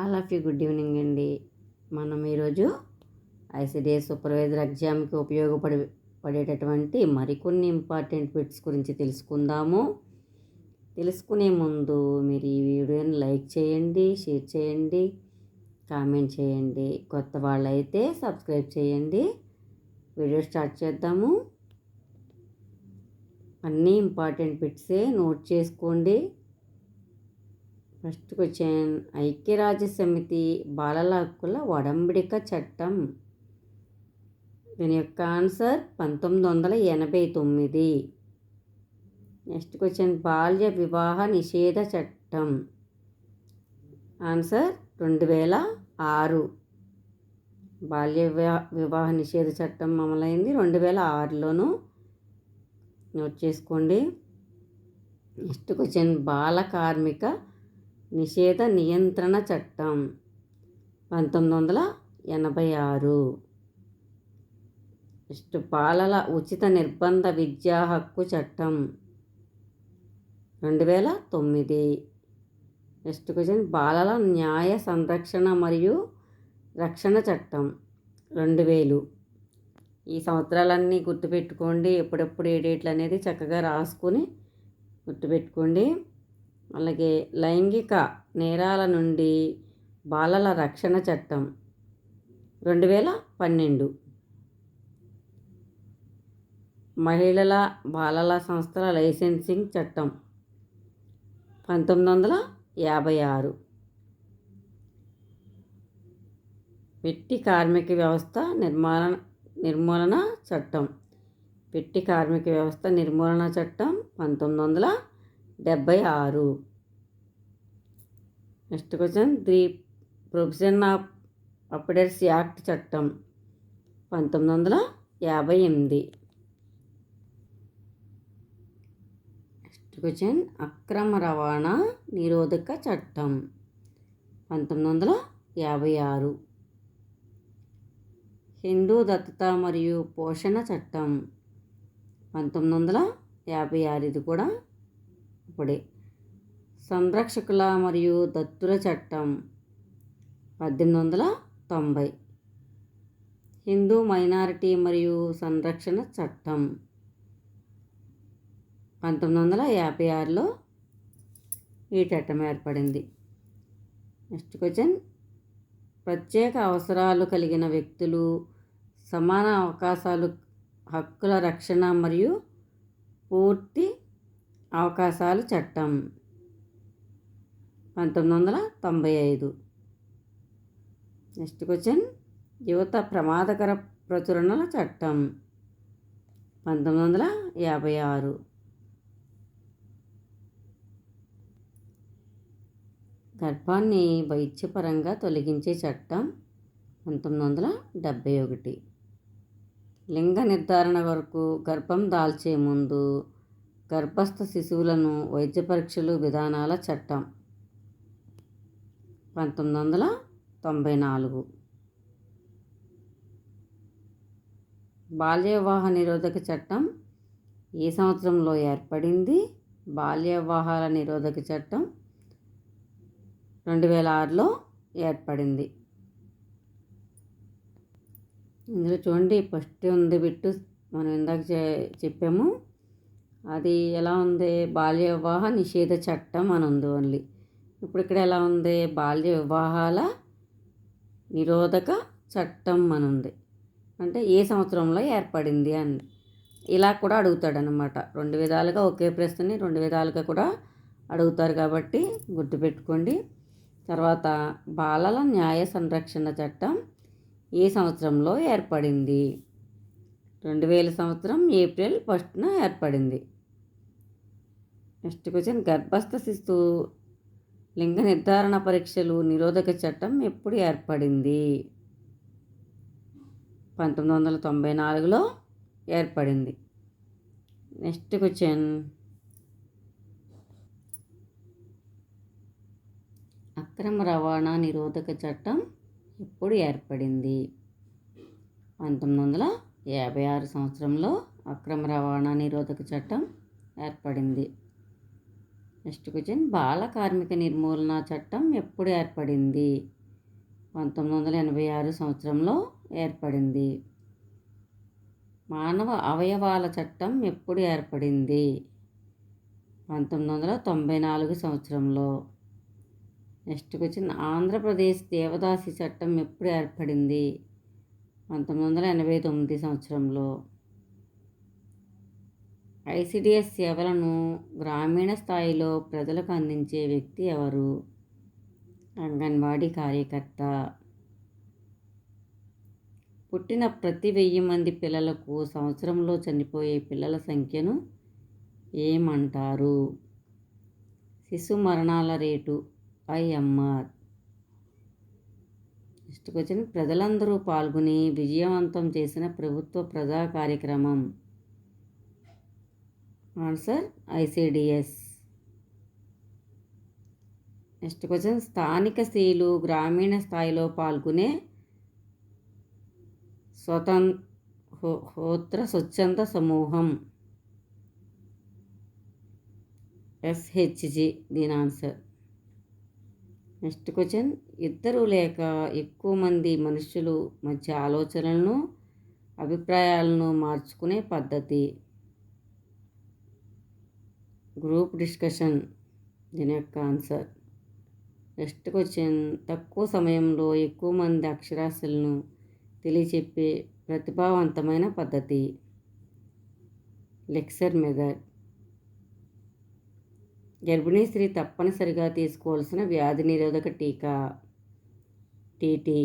All of you good evening అండి. మనం ఈరోజు ఐసిడిఎస్ సూపర్వైజర్ ఎగ్జామ్కి పడేటటువంటి మరికొన్ని ఇంపార్టెంట్ బిట్స్ గురించి తెలుసుకుందాము. తెలుసుకునే ముందు మీరు ఈ వీడియోని లైక్ చేయండి, షేర్ చేయండి, కామెంట్ చేయండి. కొత్త వాళ్ళైతే సబ్స్క్రైబ్ చేయండి. వీడియో స్టార్ట్ చేద్దాము. అన్నీ ఇంపార్టెంట్ బిట్సే, నోట్ చేసుకోండి. ఫస్ట్ క్వశ్చన్, ఐక్యరాజ్య సమితి బాలల హక్కుల ఒడంబడిక చట్టం. దీని యొక్క ఆన్సర్ 1989. నెక్స్ట్ క్వశ్చన్, బాల్య వివాహ నిషేధ చట్టం. ఆన్సర్ 2006. బాల్య వివాహ నిషేధ చట్టం అమలైంది 2006లోను. నోట్ చేసుకోండి. నెక్స్ట్ క్వశ్చన్, బాల కార్మిక నిషేధ నియంత్రణ చట్టం 1986. నెక్స్ట్, బాలల ఉచిత నిర్బంధ విద్యా హక్కు చట్టం 2009. నెక్స్ట్ క్వశ్చన్, బాలల న్యాయ సంరక్షణ మరియు రక్షణ చట్టం 2000. ఈ సంవత్సరాలన్నీ గుర్తుపెట్టుకోండి. ఎప్పుడెప్పుడు ఏ డేట్లు అనేది చక్కగా రాసుకొని గుర్తుపెట్టుకోండి. అలాగే లైంగిక నేరాల నుండి బాలల రక్షణ చట్టం 2012. మహిళల బాలల సంస్థల లైసెన్సింగ్ చట్టం 1956. పెట్టి కార్మిక వ్యవస్థ నిర్మూలన చట్టం. పెట్టి కార్మిక వ్యవస్థ నిర్మూలన చట్టం 1976. Next question, the probation of offenders act చట్టం 1958. నెక్స్ట్ క్వశ్చన్, అక్రమ రవాణా నిరోధక చట్టం 1956. హిందూ దత్తత మరియు పోషణ చట్టం 1956. ఇది కూడా ఇప్పుడే. సంరక్షకుల మరియు దత్తుల చట్టం 1890. హిందూ మైనారిటీ మరియు సంరక్షణ చట్టం 1956లో ఈ చట్టం ఏర్పడింది. నెక్స్ట్ క్వశ్చన్, ప్రత్యేక అవసరాలు కలిగిన వ్యక్తులు సమాన అవకాశాలు, హక్కుల రక్షణ మరియు పూర్తి అవకాశాలు చట్టం 1995. నెక్స్ట్ క్వశ్చన్, యువత ప్రమాదకర ప్రచురణల చట్టం 1956. గర్భాన్ని వైద్యపరంగా తొలగించే చట్టం 1971. లింగ నిర్ధారణ వరకు గర్భం దాల్చే ముందు గర్భస్థ శిశువులను వైద్య పరీక్షలు విధానాల చట్టం 1994. బాల్య వివాహ నిరోధక చట్టం ఏ సంవత్సరంలో ఏర్పడింది? బాల్య వివాహాల నిరోధక చట్టం 2006లో ఏర్పడింది. ఇందులో చూడండి, ఫస్ట్ ఉంది బిట్టు మనం ఇందాక చెప్పాము. అది ఎలా ఉంది? బాల్య వివాహ నిషేధ చట్టం అని ఉంది ఓన్లీ. ఇప్పుడు ఇక్కడ ఎలా ఉంది? బాల్య వివాహాల నిరోధక చట్టం అని ఉంది. అంటే ఏ సంవత్సరంలో ఏర్పడింది అని ఇలా కూడా అడుగుతాడనమాట. 2 విధాలుగా ఒకే ప్రశ్నని 2 విధాలుగా కూడా అడుగుతారు కాబట్టి గుర్తుపెట్టుకోండి. తర్వాత, బాలల న్యాయ సంరక్షణ చట్టం ఏ సంవత్సరంలో ఏర్పడింది? 2000 సంవత్సరం ఏప్రిల్ 1న ఏర్పడింది. నెక్స్ట్ క్వశ్చన్, గర్భస్థ శిశువు లింగ నిర్ధారణ పరీక్షలు నిరోధక చట్టం ఎప్పుడు ఏర్పడింది? 1994లో ఏర్పడింది. నెక్స్ట్ క్వశ్చన్, అక్రమ రవాణా నిరోధక చట్టం ఎప్పుడు ఏర్పడింది? 1956 సంవత్సరంలో అక్రమ రవాణా నిరోధక చట్టం ఏర్పడింది. నెక్స్ట్ క్వశ్చన్, బాల కార్మిక నిర్మూలన చట్టం ఎప్పుడు ఏర్పడింది? 1986 సంవత్సరంలో ఏర్పడింది. మానవ అవయవాల చట్టం ఎప్పుడు ఏర్పడింది? 1994 సంవత్సరంలో. నెక్స్ట్ క్వశ్చన్, ఆంధ్రప్రదేశ్ దేవదాసి చట్టం ఎప్పుడు ఏర్పడింది? 1989 సంవత్సరంలో. ఐసిడిఎస్ సేవలను గ్రామీణ స్థాయిలో ప్రజలకు అందించే వ్యక్తి ఎవరు? అంగన్వాడీ కార్యకర్త. పుట్టిన ప్రతి 1000 మంది పిల్లలకు సంవత్సరంలో చనిపోయే పిల్లల సంఖ్యను ఏమంటారు? శిశు మరణాల రేటు ఐఎంఆర్. నెక్స్ట్ క్వశ్చన్, ప్రజలందరూ పాల్గొని విజయవంతం చేసిన ప్రభుత్వ ప్రజా కార్యక్రమం. Answer ICDS. నెక్స్ట్ క్వశ్చన్, స్థానిక స్త్రీలు గ్రామీణ స్థాయిలో పాల్గొనే స్వచ్ఛంద సమూహం. ఎస్హెచ్జి దీని ఆన్సర్. నెక్స్ట్ క్వశ్చన్, ఇద్దరు లేక ఎక్కువ మంది మనుషులు మధ్య ఆలోచనలను అభిప్రాయాలను మార్చుకునే పద్ధతి. గ్రూప్ డిస్కషన్ దీని యొక్క ఆన్సర్. నెక్స్ట్ క్వశ్చన్, తక్కువ సమయంలో ఎక్కువ మంది అక్షరాస్యులను తెలియచెప్పే ప్రతిభావంతమైన పద్ధతి. Lecture method. గర్భిణీ స్త్రీ తప్పనిసరిగా తీసుకోవాల్సిన వ్యాధి నిరోధక టీకా టీటీ.